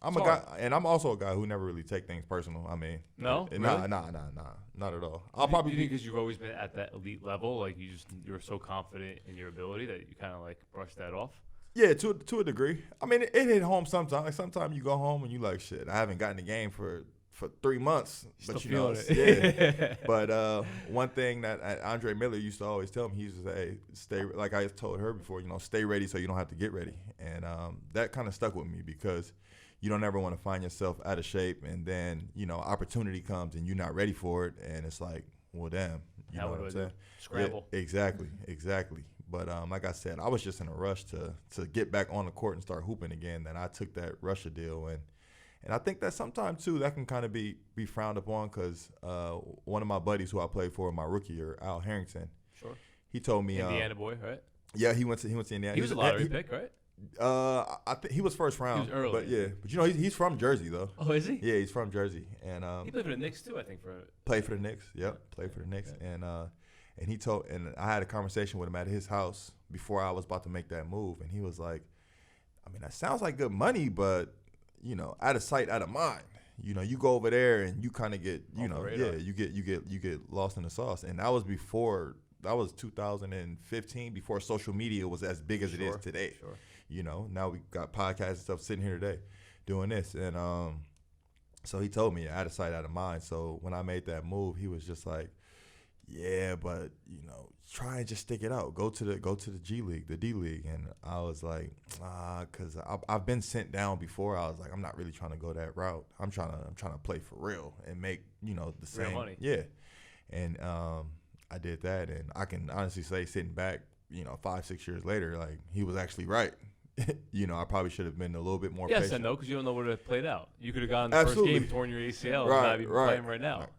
I'm a guy, and I'm also a guy who never really take things personal. I mean, no, really? nah, not at all. I'll probably because you've always been at that elite level, like you're so confident in your ability that you kind of brush that off. Yeah, to a degree. I mean, it hit home sometimes. Like sometimes you go home and you like, shit, I haven't gotten the game for 3 months, but still it. Yeah. But one thing that Andre Miller used to always tell me, he used to say, stay, like I told her before, stay ready so you don't have to get ready. And that kind of stuck with me because you don't ever want to find yourself out of shape and then, opportunity comes and you're not ready for it. And it's like, well, damn. You know what I'm saying? Scramble. Yeah, exactly. But like I said, I was just in a rush to get back on the court and start hooping again. Then I took that Russia deal and I think that sometimes, too, that can kind of be frowned upon because one of my buddies who I played for my rookie year, Al Harrington, he told me Indiana boy, right? Yeah, he went to Indiana. He was a lottery pick, right? I think he was first round. He was early. But he's from Jersey though. Oh, is he? Yeah, he's from Jersey, and he played for the Knicks too, I think. Played for the Knicks. Yep, played for the Knicks, and he told, and I had a conversation with him at his house before I was about to make that move, and he was like, I mean, that sounds like good money, but out of sight, out of mind. You go over there and you kind of get, you get lost in the sauce. And that was 2015, before social media was as big as it is today. Now we got podcasts and stuff sitting here today doing this. And so he told me out of sight, out of mind. So when I made that move, he was just like, yeah, but try and just stick it out. Go to the G League, the D League. And I was like, because I've been sent down before. I was like, I'm not really trying to go that route. I'm trying to play for real and make the same real money. Yeah. And I did that, and I can honestly say, sitting back, 5-6 years later, like he was actually right. I probably should have been a little bit more patient. Yes and no, because you don't know what it played out. You could have gone the first game, torn your ACL, and not be playing right now. Right.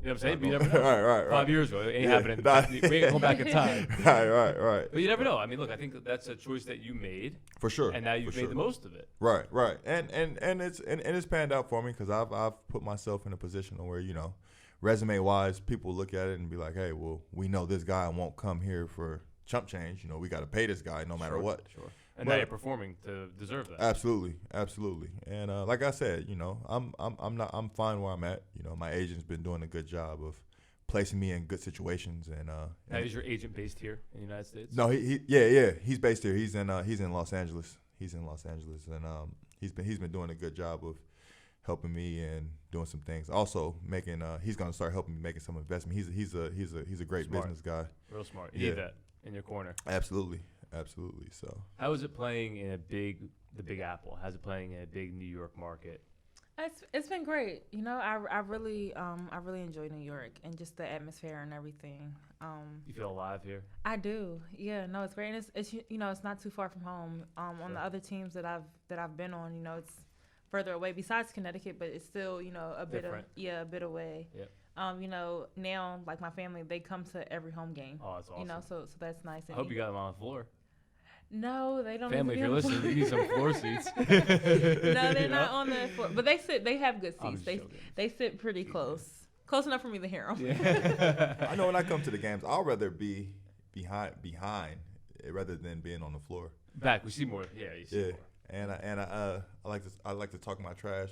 You know what I'm saying? But you never know. Right. 5 years ago, it ain't happening. We ain't going back in time. Right. But you never know. I mean, look, I think that's a choice that you made. For sure. And now you've made the most of it. Right. And it's panned out for me because I've put myself in a position where, resume wise, people look at it and be like, hey, well, we know this guy won't come here for chump change. We got to pay this guy no matter what. Sure. And now you're performing to deserve that. Absolutely. And like I said, I'm fine where I'm at. My agent's been doing a good job of placing me in good situations. And now is your agent based here in the United States? No, he's based here. He's in Los Angeles. And he's been doing a good job of helping me and doing some things. Also making he's gonna start helping me making some investment. He's a great smart. Business guy. Real smart. You need that in your corner. Absolutely. So how is it playing in the Big Apple? How's it playing in a big New York market? It's been great. I really enjoy New York and just the atmosphere and everything. You feel alive here? I do. Yeah, no, it's great. And it's it's not too far from home. On the other teams that I've been on, it's further away besides Connecticut, but it's still, a bit a bit away. Yeah. Now like my family, they come to every home game. Oh, that's awesome. So that's nice. I hope you got them on the floor. No, they don't. Family, if you're listening, you need some floor seats. No, they're not on the floor, but they sit. They have good seats. They sit pretty close enough for me to hear them. Yeah. I know when I come to the games, I'll rather be behind rather than being on the floor. Back, we see more. Yeah, you see more. And I like to talk my trash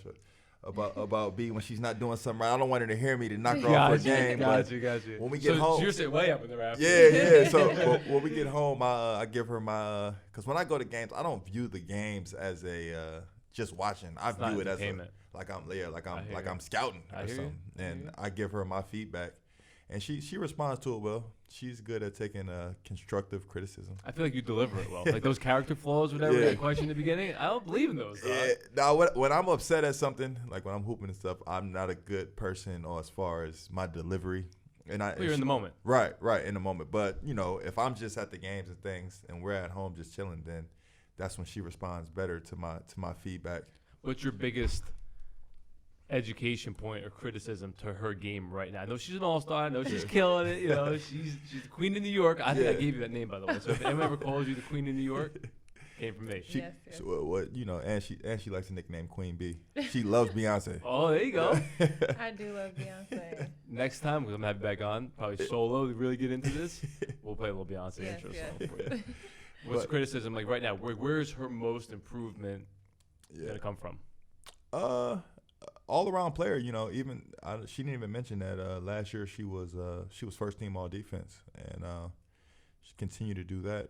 about B when she's not doing something right. I don't want her to hear me to knock her off her game. Got you. When we get home, so you're sitting way up in the rafters. Yeah. So when we get home, I give her my because when I go to games, I don't view the games as a just watching. I view it as like I'm scouting or something, and I give her my feedback, and she responds to it well. She's good at taking constructive criticism. I feel like you deliver it well. Like those character flaws, whenever we question in the beginning, I don't believe in those. Yeah. Now, when I'm upset at something, like when I'm hooping and stuff, I'm not a good person or as far as my delivery. And you're in the moment. Right, in the moment. But, if I'm just at the games and things and we're at home just chilling, then that's when she responds better to my feedback. What's your biggest education point or criticism to her game right now? I know she's an all-star. I know she's killing it. She's the queen of New York. I think I gave you that name, by the way. So if anyone ever calls you the queen of New York, came from me. Yes. So and she likes the nickname Queen B. She loves Beyonce. Oh, there you go. I do love Beyonce. Next time, we're going to have you back on, probably solo to really get into this. We'll play a little Beyonce intro song for you. What's the criticism like right now? Where's her most improvement going to come from? All around player, even she didn't even mention that last year she was first team all defense, and she continued to do that.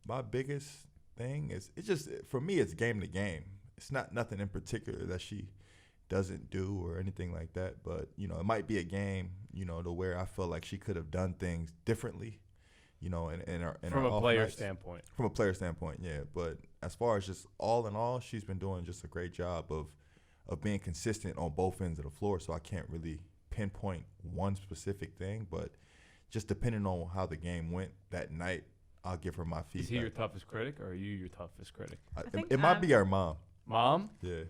My biggest thing is it's just for me it's game to game. It's not nothing in particular that she doesn't do or anything like that, but it might be a game to where I feel like she could have done things differently, in from a player standpoint. From a player standpoint, yeah. But as far as just all in all, she's been doing just a great job of being consistent on both ends of the floor, so I can't really pinpoint one specific thing, but just depending on how the game went that night, I'll give her my feedback. Is he your toughest critic, or are you your toughest critic? It might be our mom. Mom? Yeah.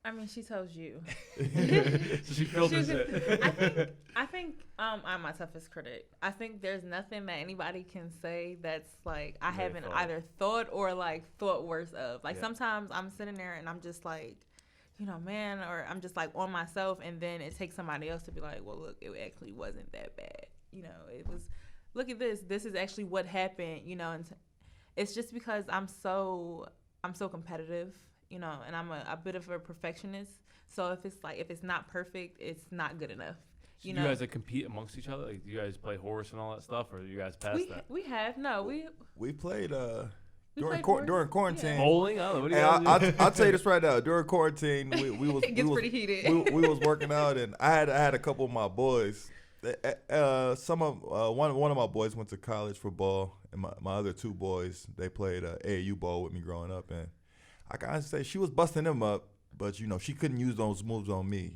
I mean, she tells you. So she filters it. I think I'm my toughest critic. I think there's nothing that anybody can say that's like I haven't either thought or like thought worse of. Like sometimes I'm sitting there and I'm just like, man, or I'm just like on myself, and then it takes somebody else to be like, well, look, it actually wasn't that bad. It was, look at this. This is actually what happened, and it's just because I'm so competitive, and I'm a bit of a perfectionist. So if it's not perfect, it's not good enough. So you guys compete amongst each other? Like, do you guys play horse and all that stuff, or are you guys past that? We played during quarantine. Yeah. Bowling? I don't know. I'll tell you this right now. During quarantine, we was it gets pretty heated. We was working out, and I had a couple of my boys. One of my boys went to college for ball, and my other two boys, they played AAU ball with me growing up, and I gotta say she was busting them up, but she couldn't use those moves on me.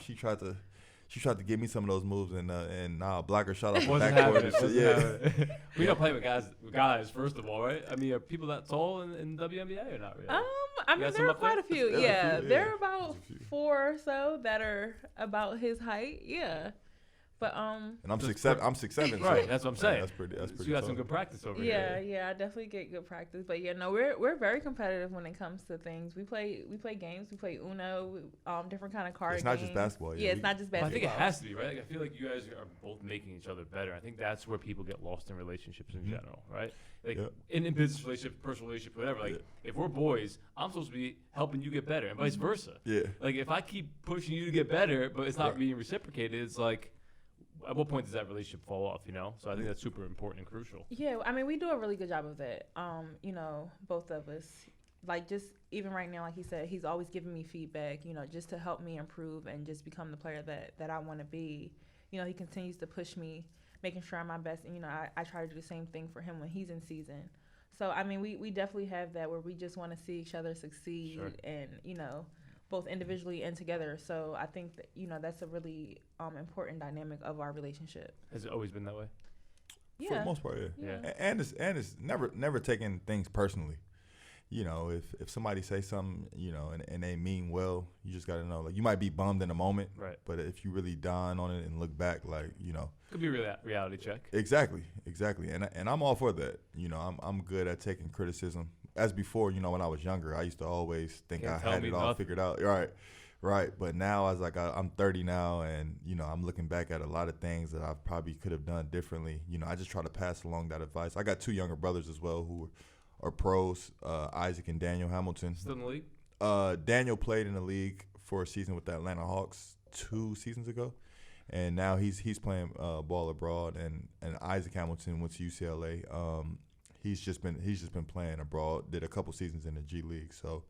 She tried to give me some of those moves, and block her shot off the backboard. We don't play with guys, first of all, right? I mean, are people that tall in WNBA or not really? I mean, there are quite a few. There are about 4 or so that are about his height. Yeah. But and I'm 6'7". Right, that's what I'm saying. That's pretty. So you got some good practice over here. Yeah, I definitely get good practice. But we're very competitive when it comes to things. We play games. We play Uno, different kind of card games. It's not just basketball. Yeah, it's not just basketball. I think it has to be, right? Like, I feel like you guys are both making each other better. I think that's where people get lost in relationships in general, right? Like in business relationships, personal relationships, whatever. Like if we're boys, I'm supposed to be helping you get better, and vice versa. Yeah. Like if I keep pushing you to get better, but it's not being reciprocated, it's like, at what point does that relationship fall off, So I think that's super important and crucial. Yeah, I mean, we do a really good job of that. Both of us. Like, just even right now, like he said, he's always giving me feedback, just to help me improve and just become the player that I want to be. He continues to push me, making sure I'm my best. And, I try to do the same thing for him when he's in season. So, I mean, we definitely have that where we just want to see each other succeed and, both individually and together. So I think that, that's a really important dynamic of our relationship. Has it always been that way? Yeah. For the most part, yeah. And it's never taking things personally. you know, if somebody say something, you know, and they mean well, you just got to know, like, you might be bummed in a moment, Right. but if you really dawn on it and look back, like, you know. Could be a reality check. Exactly. And I'm all for that. You know, I'm good at taking criticism. As before, you know, when I was younger, I used to always think I had it all figured out. Right. But now, I was like, I'm 30 now, and, you know, I'm looking back at a lot of things that I probably could have done differently. You know, I just try to pass along that advice. I got 2 younger brothers as well who are pros, Isaac and Daniel Hamilton. Still in the league? Daniel played in the league for a season with the Atlanta Hawks 2 seasons ago, and now he's playing ball abroad. And Isaac Hamilton went to UCLA. He's just been playing abroad. Did a couple seasons in the G League. So,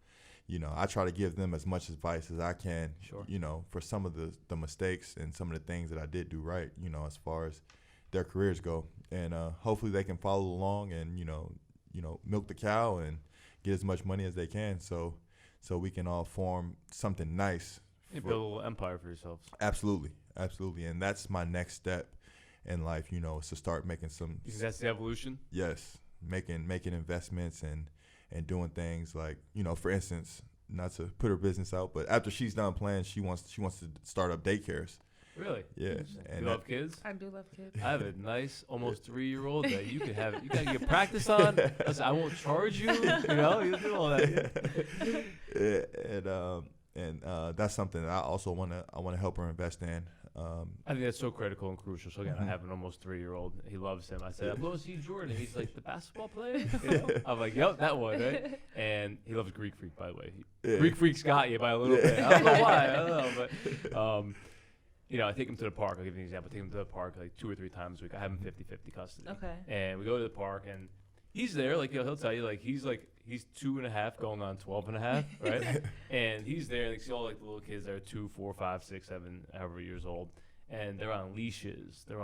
you know, I try to give them as much advice as I can. Sure. You know, for some of the mistakes and some of the things that I did do right. You know, as far as their careers go, and hopefully they can follow along and you know, milk the cow and get as much money as they can, so we can all form something nice. You build a little empire for yourselves. Absolutely, and that's my next step in life. You know, is to start making some. You think that's the evolution? Yes, making investments and doing things like, you know, for instance, not to put her business out, but after she's done playing, she wants to start up daycares. Really? Yeah. And you love kids? I do love kids. I have a nice, almost 3-year-old that you can have. You gotta get practice on. Listen, I won't charge you. You know, you do all that. And that's something that I also want to help her invest in. I think that's so critical and crucial. So again, I have an almost 3-year-old. He loves him. I said, I'm going to see Jordan. He's like, the basketball player? You know? I'm like, yep, that one, right? And he loves Greek Freak, by the way. Greek Freak's got you by a little bit. I don't know why. I don't know, but you know, I take him to the park. I'll give you an example. I take him to the park like 2 or 3 times a week. I have him 50-50 custody. Okay. And we go to the park, and he's there. Like, he'll tell you, like, he's 2.5 going on 12.5, right? And he's there, and you see all, like, the little kids that are 2, 4, 5, 6, 7, however years old. And they're on leashes. They're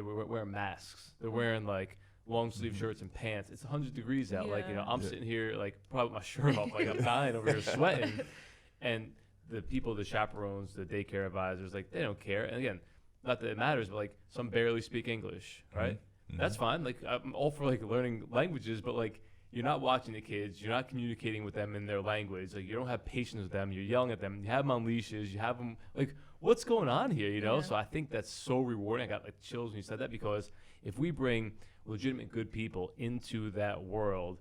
wearing masks. They're wearing, like, long sleeve shirts and pants. It's 100 degrees out. Yeah. Like, you know, I'm sitting here, like, probably with my shirt off. Like, I'm dying over here sweating. And the people, the chaperones, the daycare advisors, like, they don't care. And again, not that it matters, but like some barely speak English, right? Mm-hmm. That's fine. Like, I'm all for like learning languages, but like, you're not watching the kids, you're not communicating with them in their language. Like, you don't have patience with them. You're yelling at them. You have them on leashes. You have them like, what's going on here? You know. Yeah. So I think that's so rewarding. I got like chills when you said that, because if we bring legitimate good people into that world.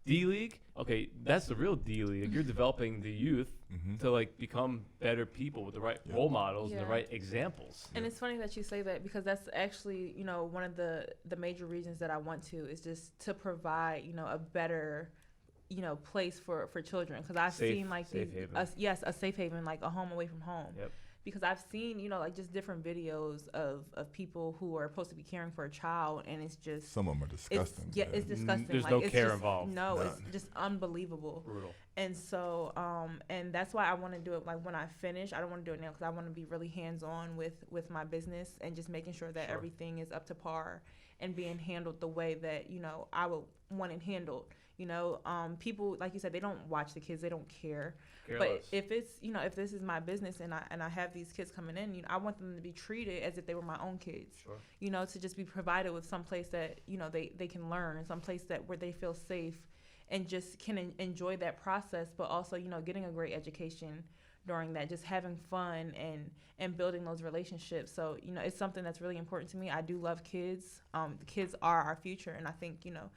D-League, okay, that's the real D-League. You're developing the youth to like become better people with the right role models and the right examples. And it's funny that you say that, because that's actually, you know, one of the major reasons that I want to is just to provide, you know, a better, you know, place for children. Because I've seen like a safe haven, like a home away from home. Yep. Because I've seen, you know, like just different videos of people who are supposed to be caring for a child, and it's just some of them are disgusting. It's disgusting. There's like, no it's care just, involved. No, it's just unbelievable. Brutal. And so, and that's why I want to do it. Like when I finish, I don't want to do it now because I want to be really hands-on with my business and just making sure that everything is up to par and being handled the way that, you know, I would want it handled. You know, people, like you said, they don't watch the kids, they don't care. But if it's, you know, if this is my business and I have these kids coming in, you know, I want them to be treated as if they were my own kids. Sure. You know, to just be provided with some place that, you know, they can learn, and some place that where they feel safe and just can enjoy that process, but also, you know, getting a great education during that, just having fun and building those relationships. So, you know, it's something that's really important to me. I do love kids. The kids are our future, and I think, you know,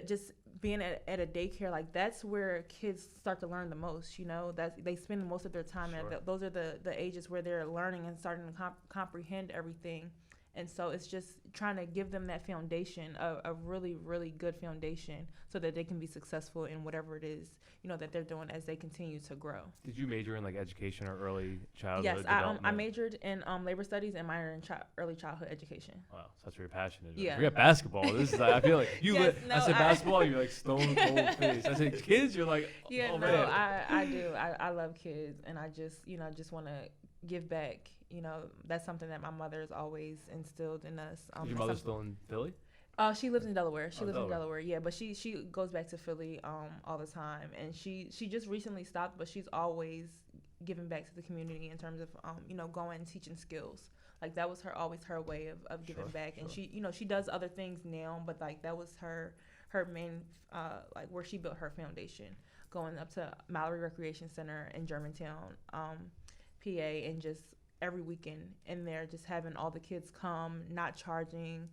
just being at a daycare, like that's where kids start to learn the most. You know, that they spend most of their time at. Those are the ages where they're learning and starting to comprehend everything. And so it's just trying to give them that foundation, a really, really good foundation, so that they can be successful in whatever it is, you know, that they're doing as they continue to grow. Did you major in like education or early childhood Yes, development? I majored in labor studies and minored in early childhood education. Wow, so that's where you're passionate. Yeah. Forget basketball. This is I feel like you. Yes, I said basketball, you're like stone cold face. I said kids, you're like man. I do. I love kids, and I just, you know, just want to give back. You know, that's something that my mother has always instilled in us. Is your mother still in Philly? She lives in Delaware. She lives in Delaware, yeah. But she goes back to Philly all the time, and she just recently stopped, but she's always giving back to the community in terms of you know, going and teaching skills. Like that was always her way of giving back. And she, you know, she does other things now, but like that was her her main, like where she built her foundation, going up to Mallory Recreation Center in Germantown, PA, and just every weekend in there, just having all the kids come, not charging,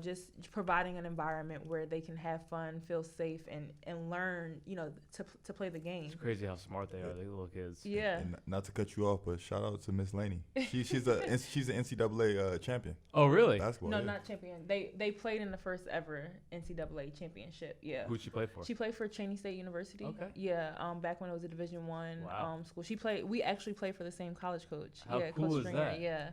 just providing an environment where they can have fun, feel safe, and learn, to play the game. It's crazy how smart they are, the little kids. Yeah. And not to cut you off, but shout out to Miss Laney. She's an NCAA champion. Oh, really? Basketball. No, yeah. not champion. They played in the first ever NCAA championship. Yeah. Who'd she play for? She played for Cheney State University. Okay. Yeah. Back when it was a Division I school. We actually played for the same college coach. How yeah, cool Coach is Stringer. that? Yeah.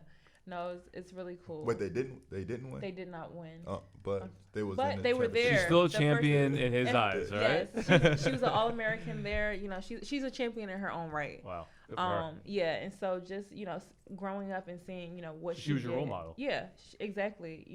No, it's really cool. But they didn't win. They did not win. But they was. But in the they were championship. there. She's still a The champion first- in his eyes, right? Yes, she was an All-American there. She's a champion in her own right. Wow. Good for her. Yeah, and so just growing up and seeing what She was your did. role model. Yeah, exactly.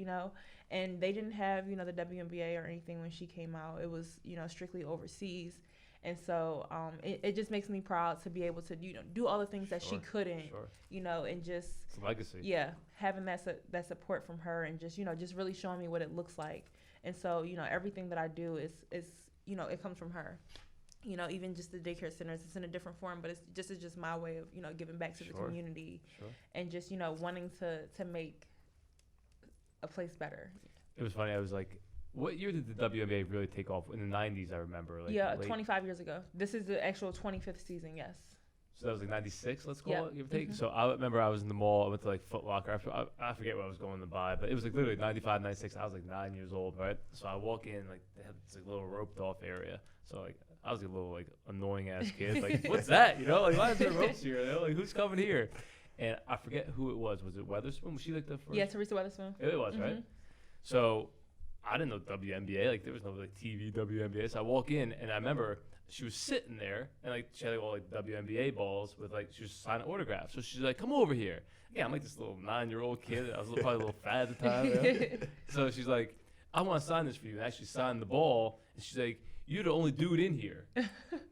And they didn't have the WNBA or anything when she came out. It was strictly overseas, and so it just makes me proud to be able to do all the things that she couldn't. Sure. And just It's a legacy. yeah, having that support from her, and just just really showing me what it looks like. And so everything that I do is it comes from her. Even just the daycare centers, it's in a different form, but it's just my way of giving back to the community, and just wanting to make a place better. It was funny. I was like, what year did the WNBA really take off? In the 90s, I remember. Like, Yeah, late. 25 years ago. This is the actual 25th season. Yes. So that was like 96, let's call Yeah. it, give or take. Mhm. So I remember I was in the mall. I went to like Foot Locker. I forget what I was going to buy, but it was like literally 95, 96. I was like 9 years old, right? So I walk in, like they have this like little roped off area. So like I was a little like annoying ass kid. Like, what's that? Like, why is there ropes here? Like, who's coming here? And I forget who it was. Was it Weatherspoon? Was she like the first? Yeah, Teresa Weatherspoon. It was, right? Mhm. So I didn't know WNBA. Like, there was no like TV WNBA. So I walk in, and I remember she was sitting there, and like she had like, all like WNBA balls with like she was signing autographs. So she's like, "Come over here." Yeah, I'm like this little 9-year-old kid. I was probably a little fat at the time. So she's like, "I want to sign this for you." And I actually signed the ball, and she's like, "You're the only dude in here."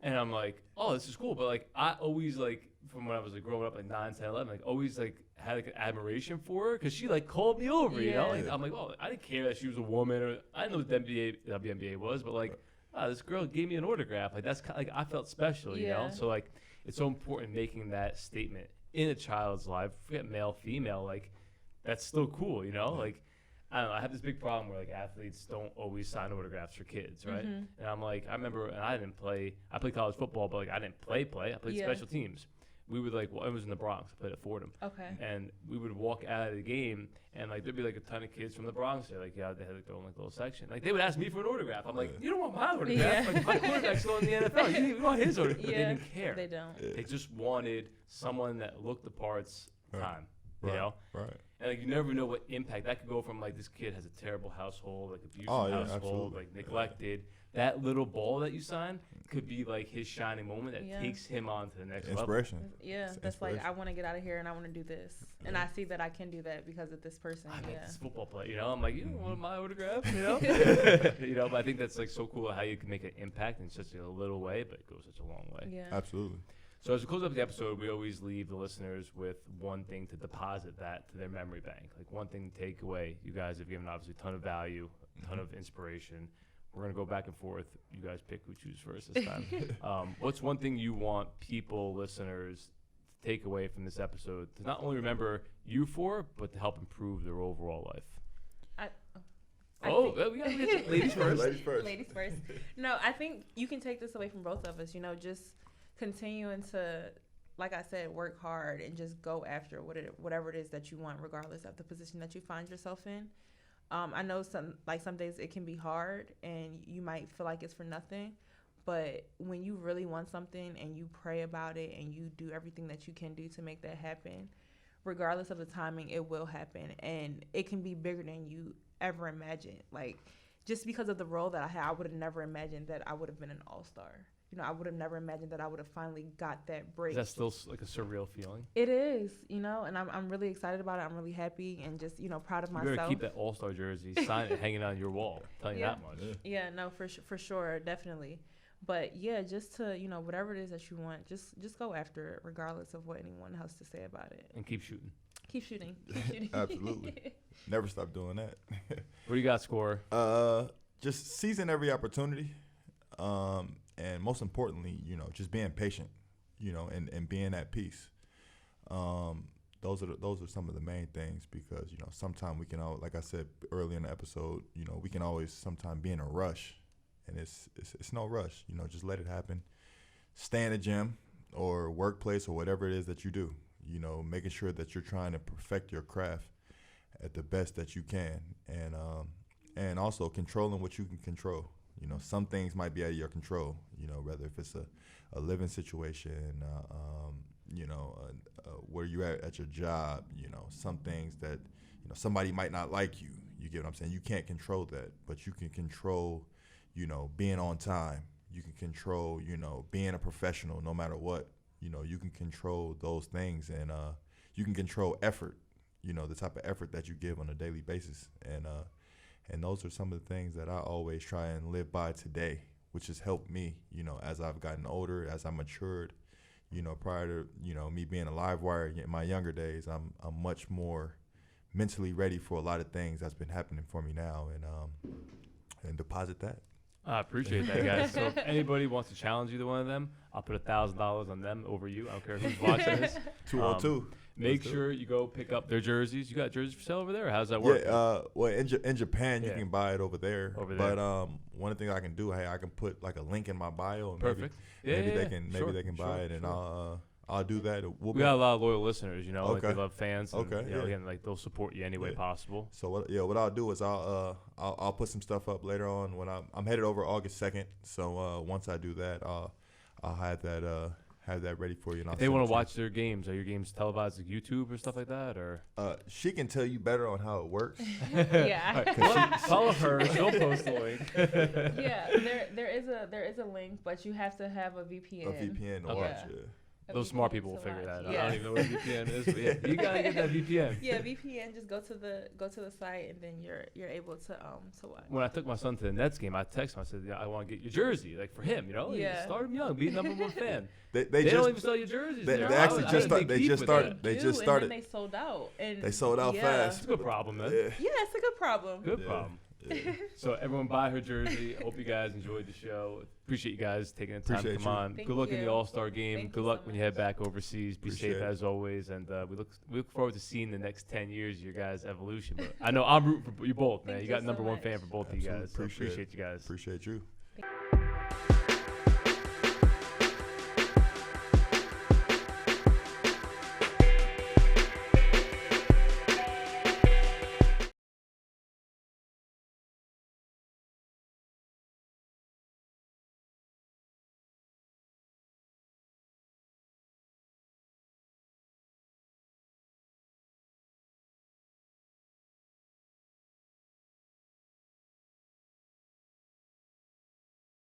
And I'm like, "Oh, this is cool." But like, I always like from when I was like growing up, like 9, 10, 11, like always like had like an admiration for her because she like called me over, you know. Yeah. Like, I'm like, oh, I didn't care that she was a woman, or I didn't know what the WNBA was, but like, this girl gave me an autograph. Like that's like I felt special, you know. Yeah. So like, it's so important making that statement in a child's life. Forget male, female, like that's still cool, you know. Like I don't know. I have this big problem where like athletes don't always sign autographs for kids, right? Mhm. And I'm like, I remember, and I didn't play. I played college football, but like I didn't play. I played Yeah. special teams. We would like, well, it was in the Bronx. I played at Fordham. Okay. And we would walk out of the game, and like there'd be like a ton of kids from the Bronx there. Like they had like their own like little section. Like they would ask me for an autograph. I'm like, you don't want my autograph. Yeah. Like my quarterback's still in the NFL. You want his autograph. But they Yeah. didn't care. They don't. They just wanted someone that looked the parts. Right. Time. Right. You know. Right. And like you never know what impact that could go from. Like this kid has a terrible household, like abusive Oh, yeah, household, absolutely. like neglected. That little ball that you signed could be like his shining moment that Yeah. takes him on to the next level. Inspiration. Yeah, It's that's like inspiration. I want to get out of here and I want to do this, and I see that I can do that because of this person. I met Yeah. this football player, you know. I'm like, you don't want my autograph, you know. You know, but I think that's like so cool how you can make an impact in such a little way, but it goes such a long way. Yeah. Absolutely. So as we close up the episode, we always leave the listeners with one thing to deposit that to their memory bank, like one thing to take away. You guys have given obviously a ton of value, a ton of inspiration. We're gonna go back and forth. You guys pick who chooses first this time. What's one thing you want people, listeners, to take away from this episode to not only remember you for, but to help improve their overall life? I Oh, think- we gotta get to ladies first. Ladies first. Ladies first. No, I think you can take this away from both of us. Just continuing to, like I said, work hard and just go after whatever it is that you want, regardless of the position that you find yourself in. I know some days it can be hard and you might feel like it's for nothing, but when you really want something and you pray about it and you do everything that you can do to make that happen, regardless of the timing, it will happen, and it can be bigger than you ever imagined. Like, just because of the role that I had, I would have never imagined that I would have been an all-star. I would have never imagined that I would have finally got that break. Is that still like a surreal feeling? It is, and I'm really excited about it. I'm really happy and just, proud of You myself. better keep that All-Star jersey, sign it, hanging on your wall. I'm telling you Yeah. that much. Yeah, no, for sure, definitely. But yeah, just to, whatever it is that you want, just go after it, regardless of what anyone has to say about it. And keep shooting. Keep shooting. Keep shooting. Absolutely. Never stop doing that. What do you got, Score? just seizing every opportunity, and most importantly, just being patient, and being at peace. Those are some of the main things, because sometimes we can like I said earlier in the episode, we can always sometimes be in a rush, and it's no rush. Just let it happen. Stay in the gym or workplace or whatever it is that you do. Making sure that you're trying to perfect your craft at the best that you can, and also controlling what you can control. Some things might be out of your control. Whether if it's a living situation, where you at your job. Some things that somebody might not like you. You get what I'm saying? You can't control that, but you can control being on time. You can control being a professional no matter what. You can control those things, and you can control effort. The type of effort that you give on a daily basis, and those are some of the things that I always try and live by today, which has helped me, as I've gotten older, as I matured. Prior to me being a live wire in my younger days, I'm much more mentally ready for a lot of things that's been happening for me now, and deposit that. I appreciate that, guys. So if anybody wants to challenge either one of them, I'll put $1,000 on them over you. I don't care who's watching this. 202. Make sure you go pick up their jerseys. You got jerseys for sale over there? Or how does that work? Yeah, well, in Japan, you can buy it over there. But one thing I can do, I can put like a link in my bio. And Perfect. Maybe they can buy it, and I'll do that. We got a lot of loyal listeners, Okay. like they love fans. And, Okay, again, like they'll support you any way possible. So what I'll do is I'll put some stuff up later on when I'm headed over August 2nd. So once I do that, I'll have that ready for you. And if they want to watch their games, are your games televised like YouTube or stuff like that, or? She can tell you better on how it works. Yeah. Right, follow her. She'll post the link. Yeah, there is a link, but you have to have a VPN. A VPN to Okay. watch it. Those smart people will figure that out. Yeah. I don't even know what VPN is, but yeah, you gotta get that VPN. Yeah, VPN. Just go to the site, and then you're able to watch. When I took my son to the Nets game, I texted him. I said, "I want to get your jersey, like for him. Yeah. Start him young, be number one fan." They They just don't even sell your jerseys. they there. actually I just dig they deep just with started. that. They do, just and started. then they sold out. And They sold out It's fast. a good problem, man. Yeah. Yeah, it's a good problem. Good Yeah. problem. Yeah. So everyone buy her jersey. Hope you guys enjoyed the show. Appreciate you guys taking the time Appreciate to come you. on. Thank Good luck in the you. All-Star game. Thank Good you luck so when you head much. back overseas. Be Appreciate safe it. as always. And we look forward to seeing the next 10 years of your guys' evolution. But I know I'm rooting for you both, man. Thank You got you so number one much. fan for both of you Absolutely. guys. So appreciate you guys. Appreciate you.